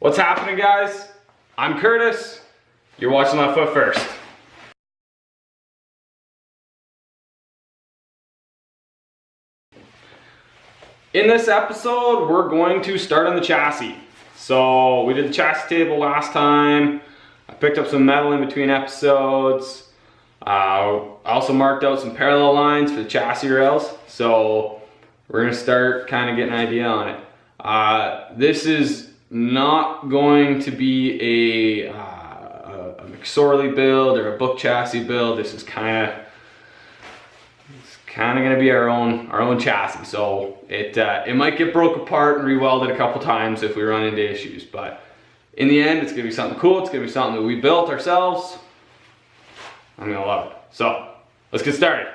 What's happening, guys? I'm Curtis. You're watching Left Foot First. In this episode, we're going to start on the chassis. So we did the chassis table last time. I picked up some metal in between episodes. I also marked out some parallel lines for the chassis rails. So we're gonna start kind of getting an idea on it. This is not going to be a McSorley build or a book chassis build. This is kind of gonna be our own chassis. So it might get broke apart and rewelded a couple times if we run into issues, but in the end, it's gonna be something cool. It's gonna be something that we built ourselves. I'm gonna love it. So let's get started.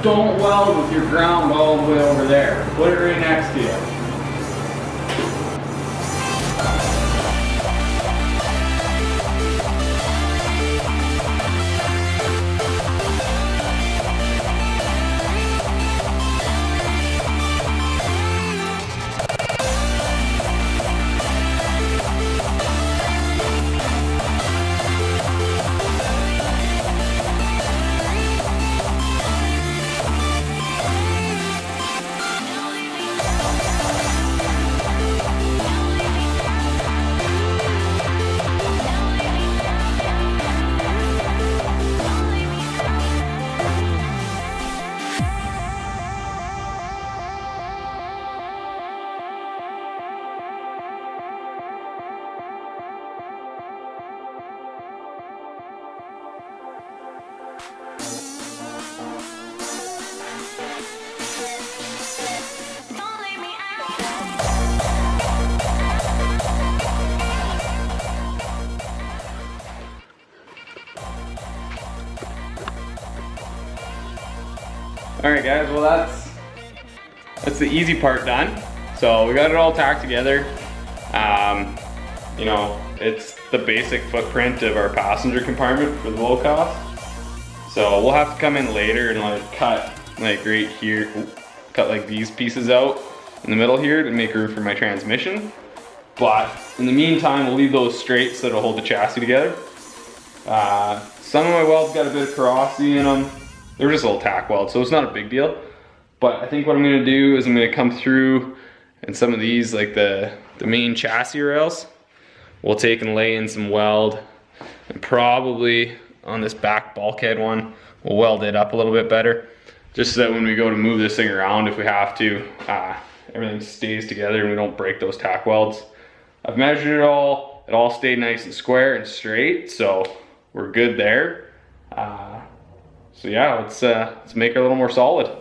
Don't weld with your ground all the way over there. Put it right next to you. Alright guys, well that's the easy part done. So we got it all tacked together. You know, it's the basic footprint of our passenger compartment for the LoCost. So we'll have to come in later and like cut like right here, cut like these pieces out in the middle here to make room for my transmission. But in the meantime, we'll leave those straight so it'll hold the chassis together. Some of my welds got a bit of porosity in them. They're just little tack welds, so it's not a big deal. But I think what I'm gonna do is I'm gonna come through and some of these, like the main chassis rails, we'll take and lay in some weld, and probably on this back bulkhead one, we'll weld it up a little bit better, just so that when we go to move this thing around, if we have to, everything stays together and we don't break those tack welds. I've measured it all stayed nice and square and straight, so we're good there. So yeah, let's make it a little more solid.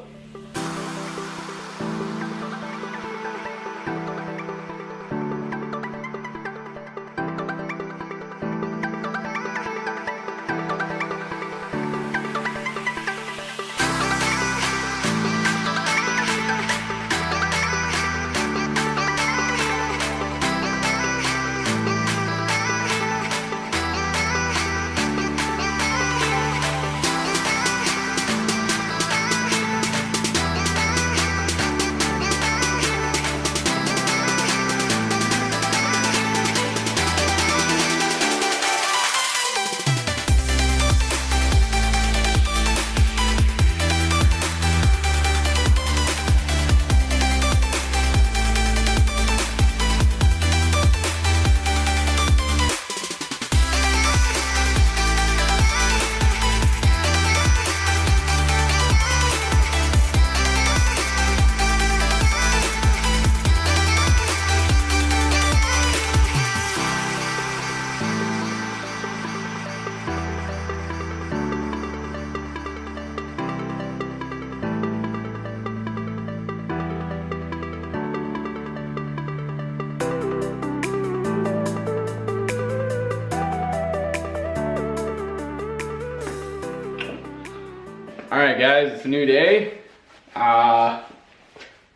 All right, guys, it's a new day.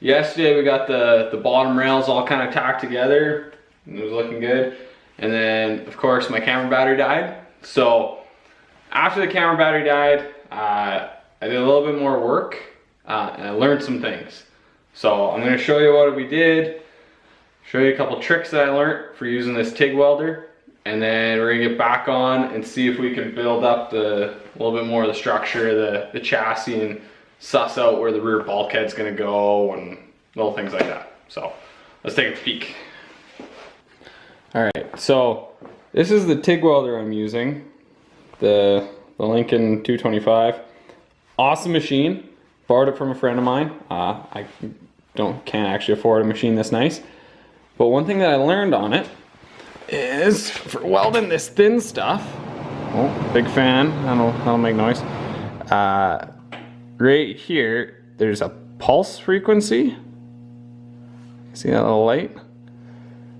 Yesterday we got the bottom rails all kind of tacked together. It was looking good. And then, of course, my camera battery died. So after the camera battery died, I did a little bit more work and I learned some things. So I'm going to show you what we did, show you a couple tricks that I learned for using this TIG welder, and then we're going to get back on and see if we can build up a little bit more of the structure, the chassis, and suss out where the rear bulkhead's going to go and little things like that. So let's take a peek. All right, so this is the TIG welder I'm using, the Lincoln 225. Awesome machine. Borrowed it from a friend of mine. I can't actually afford a machine this nice. But one thing that I learned on it is for welding this thin stuff. Oh, big fan. That'll make noise. Right here, there's a pulse frequency. See that little light?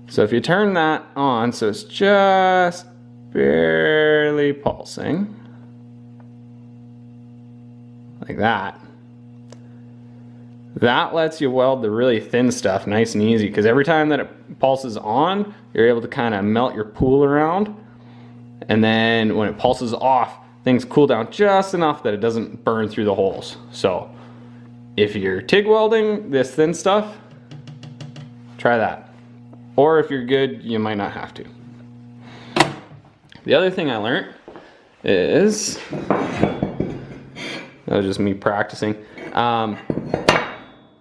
So if you turn that on, so it's just barely pulsing, like that. That lets you weld the really thin stuff nice and easy, because every time that it pulses on, you're able to kind of melt your pool around. And then when it pulses off, things cool down just enough that it doesn't burn through the holes. So if you're TIG welding this thin stuff, try that. Or if you're good, you might not have to. The other thing I learned is, that was just me practicing.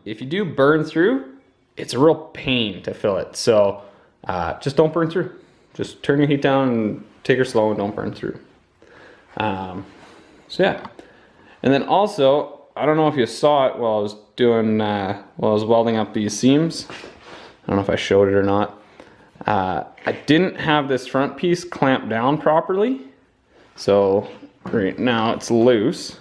If you do burn through, it's a real pain to fill it. So just don't burn through. Just turn your heat down and take her slow and don't burn through. So yeah. And then also, I don't know if you saw it while I was doing, while I was welding up these seams. I don't know if I showed it or not. I didn't have this front piece clamped down properly. So right now it's loose.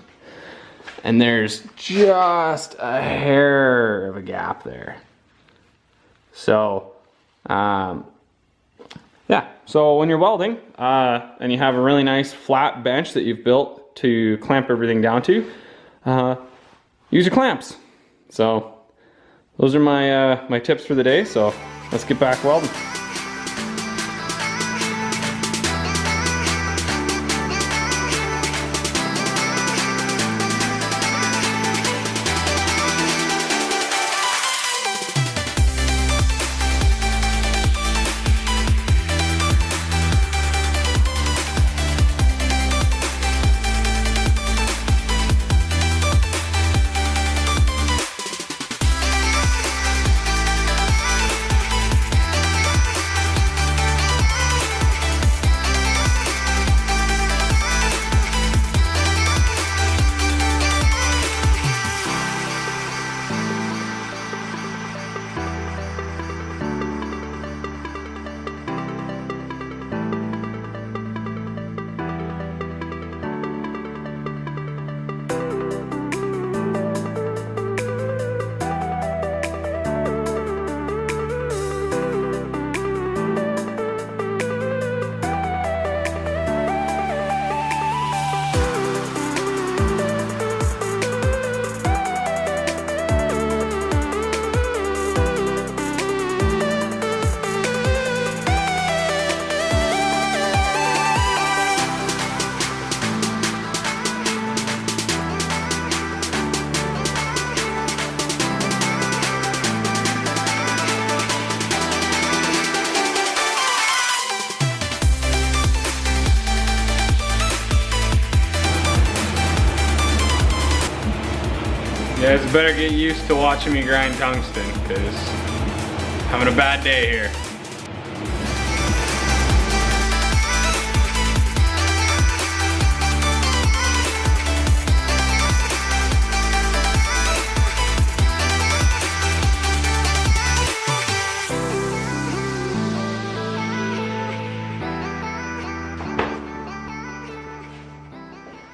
And there's just a hair of a gap there. So, yeah. So when you're welding, and you have a really nice flat bench that you've built to clamp everything down to, use your clamps. So those are my my tips for the day. So let's get back welding. You guys better get used to watching me grind tungsten, because I'm having a bad day here.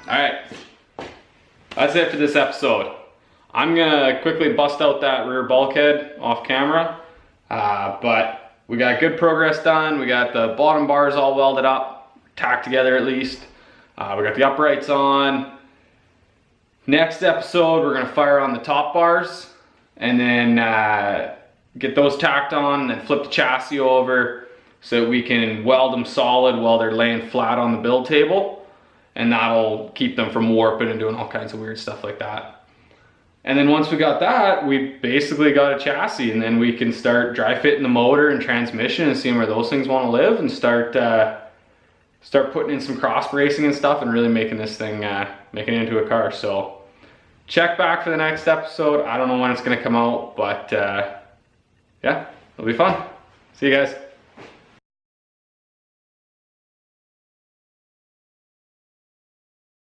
Alright, that's it for this episode. I'm gonna quickly bust out that rear bulkhead off camera, but we got good progress done. We got the bottom bars all welded up, tacked together at least. We got the uprights on. Next episode, we're gonna fire on the top bars and then get those tacked on and then flip the chassis over so that we can weld them solid while they're laying flat on the build table. And that'll keep them from warping and doing all kinds of weird stuff like that. And then once we got that, we basically got a chassis, and then we can start dry fitting the motor and transmission and seeing where those things want to live, and start putting in some cross bracing and stuff and really making this thing, making it into a car. So check back for the next episode. I don't know when it's gonna come out, but yeah, it'll be fun. See you guys.